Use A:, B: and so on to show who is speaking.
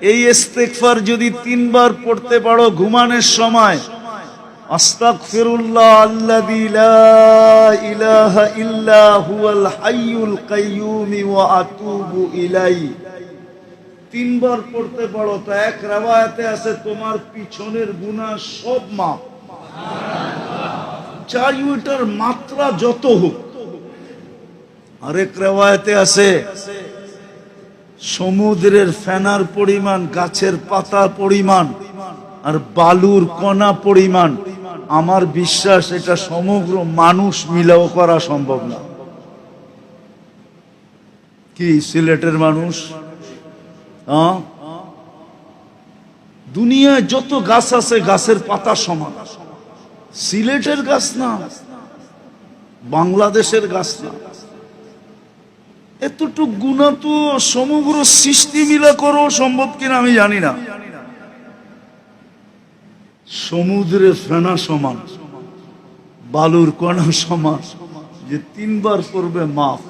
A: এই ইস্তেগফার যদি 3 বার পড়তে পারো ঘুমানোর সময়, আস্তাগফিরুল্লাহ আল্লাযী লা ইলাহা ইল্লা হুয়াল হাইয়ুল কাইয়্যুম ওয়া আতুবু ইলাইহি, 3 বার পড়তে পারো তো এক riwayate আছে তোমার পিছনের গুনাহ সব মাফ। চারিটার মাত্রা যত হোক। আরেক riwayate আছে সমুদ্রের ফেনার পরিমাণ, গাছের পাতা পরিমাণ আর বালুর কণা পরিমাণ, আমার বিশ্বাস এটা সমগ্র মানুষ মিলাও করা সম্ভব না। কি সিলেটের মানুষ, দুনিয়ায় যত গাছ আছে গাছের পাতা সমান, সিলেটের গাছ না, বাংলাদেশের গাছ না। এতটুক গুনাহ তো সমগ্র সৃষ্টি মিলা করো সম্ভব কিনা আমি জানি না। সমুদ্রের ফেনা সমান, বালুর কণা সমান, যে 3 বার করবে মাফ।